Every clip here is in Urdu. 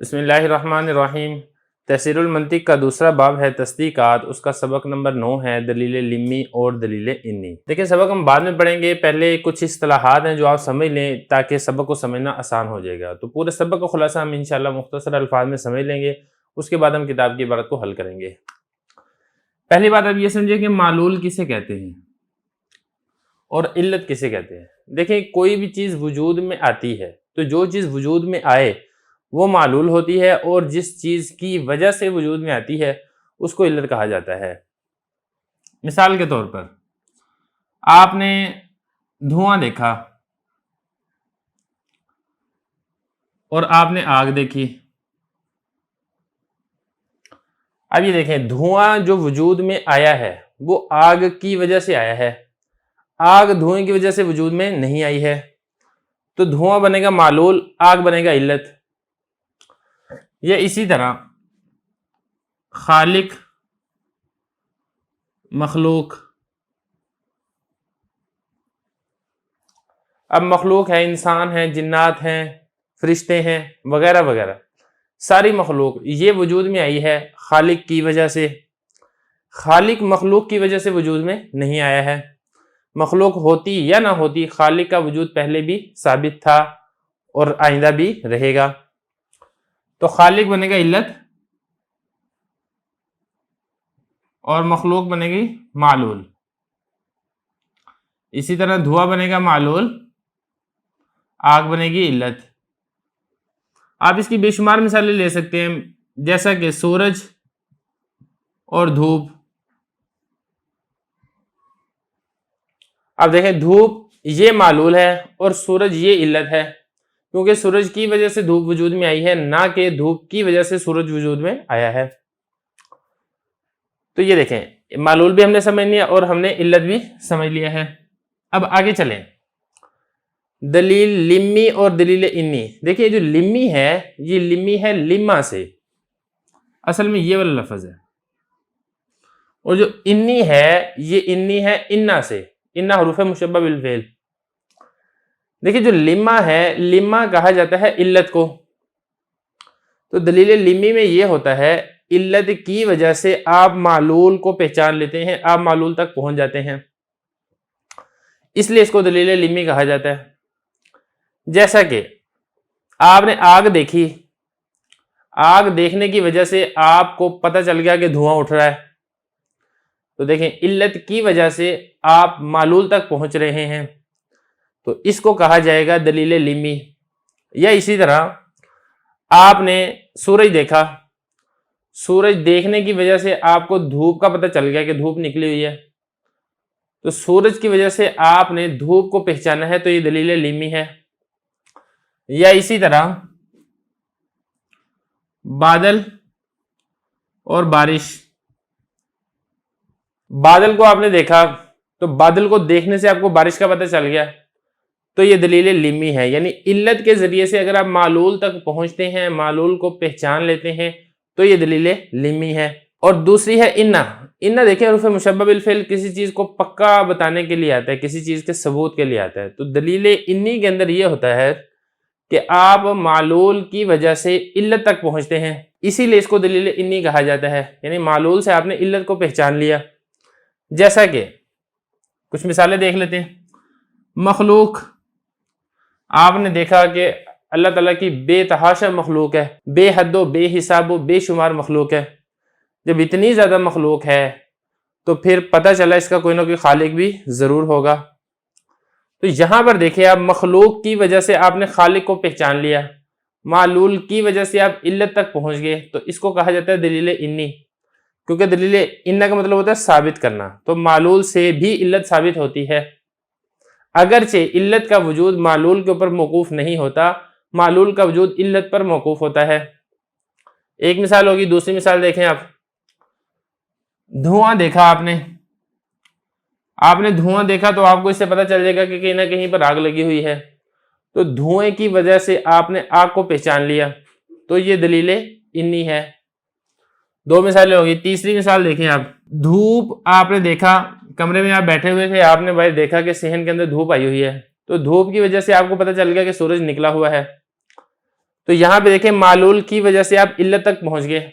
بسم اللہ الرحمن الرحیم۔ تفسیر المنطق کا دوسرا باب ہے تصدیقات، اس کا سبق نمبر 9 ہے دلیل لمی اور دلیل انی۔ دیکھیں سبق ہم بعد میں پڑھیں گے، پہلے کچھ اصطلاحات ہیں جو آپ سمجھ لیں تاکہ سبق کو سمجھنا آسان ہو جائے گا۔ تو پورے سبق کا خلاصہ ہم انشاءاللہ مختصر الفاظ میں سمجھ لیں گے، اس کے بعد ہم کتاب کی عبارت کو حل کریں گے۔ پہلی بات آپ یہ سمجھیں کہ معلول کسے کہتے ہیں اور علت کسے کہتے ہیں۔ دیکھیں کوئی بھی چیز وجود میں آتی ہے تو جو چیز وجود میں آئے وہ معلول ہوتی ہے، اور جس چیز کی وجہ سے وجود میں آتی ہے اس کو علت کہا جاتا ہے۔ مثال کے طور پر آپ نے دھواں دیکھا اور آپ نے آگ دیکھی۔ اب یہ دیکھیں دھواں جو وجود میں آیا ہے وہ آگ کی وجہ سے آیا ہے، آگ دھوئیں کی وجہ سے وجود میں نہیں آئی ہے، تو دھواں بنے گا معلول، آگ بنے گا علت۔ یا اسی طرح خالق مخلوق، اب مخلوق ہے، انسان ہیں، جنات ہیں، فرشتے ہیں وغیرہ وغیرہ، ساری مخلوق یہ وجود میں آئی ہے خالق کی وجہ سے۔ خالق مخلوق کی وجہ سے وجود میں نہیں آیا ہے، مخلوق ہوتی یا نہ ہوتی خالق کا وجود پہلے بھی ثابت تھا اور آئندہ بھی رہے گا، تو خالق بنے گا علت اور مخلوق بنے گی معلول۔ اسی طرح دھواں بنے گا معلول، آگ بنے گی علت۔ آپ اس کی بے شمار مثالیں لے سکتے ہیں، جیسا کہ سورج اور دھوپ۔ اب دیکھیں دھوپ یہ معلول ہے اور سورج یہ علت ہے، کیونکہ سورج کی وجہ سے دھوپ وجود میں آئی ہے، نہ کہ دھوپ کی وجہ سے سورج وجود میں آیا ہے۔ تو یہ دیکھیں معلول بھی ہم نے سمجھ لیا اور ہم نے علت بھی سمجھ لیا ہے۔ اب آگے چلیں، دلیل لمی اور دلیل انی۔ دیکھیں جو لمی ہے یہ لمی ہے لما سے، اصل میں یہ والا لفظ ہے، اور جو انی ہے یہ انی ہے انا سے، انا حروف مشبہ بالفعل۔ دیکھیں جو لما ہے، لما کہا جاتا ہے علت کو، تو دلیل لمی میں یہ ہوتا ہے علت کی وجہ سے آپ معلول کو پہچان لیتے ہیں، آپ معلول تک پہنچ جاتے ہیں، اس لیے اس کو دلیل لمی کہا جاتا ہے۔ جیسا کہ آپ نے آگ دیکھی، آگ دیکھنے کی وجہ سے آپ کو پتہ چل گیا کہ دھواں اٹھ رہا ہے، تو دیکھیں علت کی وجہ سے آپ معلول تک پہنچ رہے ہیں، تو اس کو کہا جائے گا دلیل لمی۔ یا اسی طرح آپ نے سورج دیکھا، سورج دیکھنے کی وجہ سے آپ کو دھوپ کا پتہ چل گیا کہ دھوپ نکلی ہوئی ہے، تو سورج کی وجہ سے آپ نے دھوپ کو پہچانا ہے، تو یہ دلیل لمی ہے۔ یا اسی طرح بادل اور بارش، بادل کو آپ نے دیکھا تو بادل کو دیکھنے سے آپ کو بارش کا پتہ چل گیا، تو یہ دلیل لمی ہے۔ یعنی علت کے ذریعے سے اگر آپ معلول تک پہنچتے ہیں، معلول کو پہچان لیتے ہیں، تو یہ دلیل لمی ہے۔ اور دوسری ہے انا۔ انا دیکھیں حروف مشبہ بالفعل کسی چیز کو پکا بتانے کے لیے آتا ہے، کسی چیز کے ثبوت کے لیے آتا ہے، تو دلیل انی کے اندر یہ ہوتا ہے کہ آپ معلول کی وجہ سے علت تک پہنچتے ہیں، اسی لیے اس کو دلیل انی کہا جاتا ہے۔ یعنی معلول سے آپ نے علت کو پہچان لیا۔ جیسا کہ کچھ مثالیں دیکھ لیتے ہیں، مخلوق، آپ نے دیکھا کہ اللہ تعالیٰ کی بے تحاشا مخلوق ہے، بے حد و بے حساب و بے شمار مخلوق ہے۔ جب اتنی زیادہ مخلوق ہے تو پھر پتہ چلا اس کا کوئی نہ کوئی خالق بھی ضرور ہوگا، تو یہاں پر دیکھیں آپ مخلوق کی وجہ سے آپ نے خالق کو پہچان لیا، معلول کی وجہ سے آپ علت تک پہنچ گئے، تو اس کو کہا جاتا ہے دلیل انی، کیونکہ دلیل انا کا مطلب ہوتا ہے ثابت کرنا، تو معلول سے بھی علت ثابت ہوتی ہے، اگرچہ علت کا وجود معلول کے اوپر موقوف نہیں ہوتا، معلول کا وجود علت پر موقوف ہوتا ہے۔ ایک مثال ہوگی، دوسری مثال دیکھیں آپ، دھواں دیکھا آپ نے دھواں دیکھا تو آپ کو اس سے پتہ چل جائے گا کہ کہیں نہ کہیں پر آگ لگی ہوئی ہے، تو دھوئیں کی وجہ سے آپ نے آگ کو پہچان لیا، تو یہ دلیل انی ہے۔ دو مثالیں ہوگی، تیسری مثال دیکھیں آپ، دھوپ آپ نے دیکھا، کمرے میں آپ بیٹھے ہوئے تھے، آپ نے باہر دیکھا کہ صحن کے اندر دھوپ آئی ہوئی ہے، تو دھوپ کی وجہ سے آپ کو پتہ چل گیا کہ سورج نکلا ہوا ہے، تو یہاں پہ دیکھیں معلول کی وجہ سے آپ علت تک پہنچ گئے،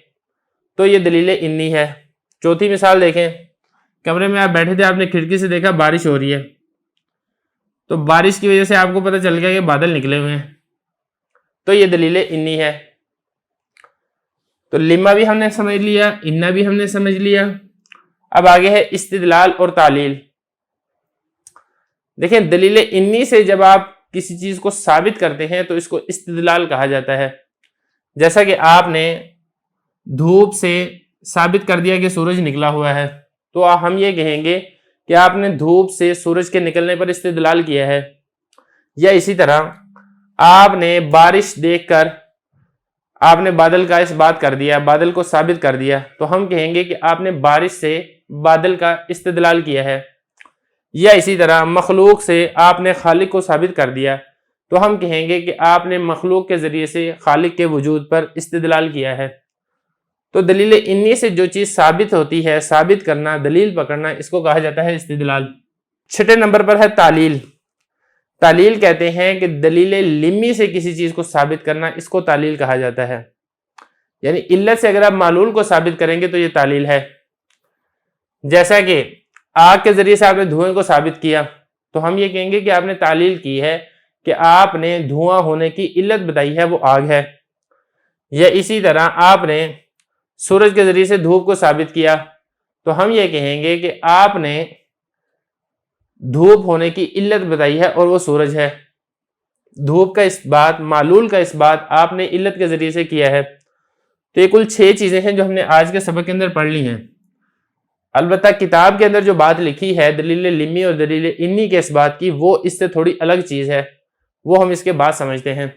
تو یہ دلیل انی ہے۔ چوتھی مثال دیکھیں، کمرے میں آپ بیٹھے تھے، آپ نے کھڑکی سے دیکھا بارش ہو رہی ہے، تو بارش کی وجہ سے آپ کو پتہ چل گیا کہ بادل نکلے ہوئے ہیں، تو یہ دلیل انی ہے۔ تو لما بھی ہم نے سمجھ لیا، انا بھی ہم نے سمجھ لیا۔ اب آگے ہے استدلال اور تعلیل۔ دیکھیں دلیل انی سے جب آپ کسی چیز کو ثابت کرتے ہیں تو اس کو استدلال کہا جاتا ہے۔ جیسا کہ آپ نے دھوپ سے ثابت کر دیا کہ سورج نکلا ہوا ہے، تو ہم یہ کہیں گے کہ آپ نے دھوپ سے سورج کے نکلنے پر استدلال کیا ہے۔ یا اسی طرح آپ نے بارش دیکھ کر آپ نے بادل کا اس بات کر دیا، بادل کو ثابت کر دیا، تو ہم کہیں گے کہ آپ نے بارش سے بادل کا استدلال کیا ہے۔ یا اسی طرح مخلوق سے آپ نے خالق کو ثابت کر دیا، تو ہم کہیں گے کہ آپ نے مخلوق کے ذریعے سے خالق کے وجود پر استدلال کیا ہے۔ تو دلیل انی سے جو چیز ثابت ہوتی ہے، ثابت کرنا، دلیل پکڑنا، اس کو کہا جاتا ہے استدلال۔ چھٹے نمبر پر ہے تعلیل۔ تعلیل کہتے ہیں کہ دلیل لمی سے کسی چیز کو ثابت کرنا، اس کو تعلیل کہا جاتا ہے۔ یعنی علت سے اگر آپ معلول کو ثابت کریں گے تو یہ تعلیل ہے۔ جیسا کہ آگ کے ذریعے سے آپ نے دھوئیں کو ثابت کیا، تو ہم یہ کہیں گے کہ آپ نے تعلیل کی ہے کہ آپ نے دھواں ہونے کی علت بتائی ہے، وہ آگ ہے۔ یا اسی طرح آپ نے سورج کے ذریعے سے دھوپ کو ثابت کیا، تو ہم یہ کہیں گے کہ آپ نے دھوپ ہونے کی علت بتائی ہے اور وہ سورج ہے۔ دھوپ کا اس بات، معلول کا اس بات آپ نے علت کے ذریعے سے کیا ہے۔ تو یہ کل 6 چیزیں ہیں جو ہم نے آج کے سبق کے اندر پڑھ لی ہیں۔ البتہ کتاب کے اندر جو بات لکھی ہے دلیل لمی اور دلیل انی کے اس بات کی، وہ اس سے تھوڑی الگ چیز ہے، وہ ہم اس کے بعد سمجھتے ہیں۔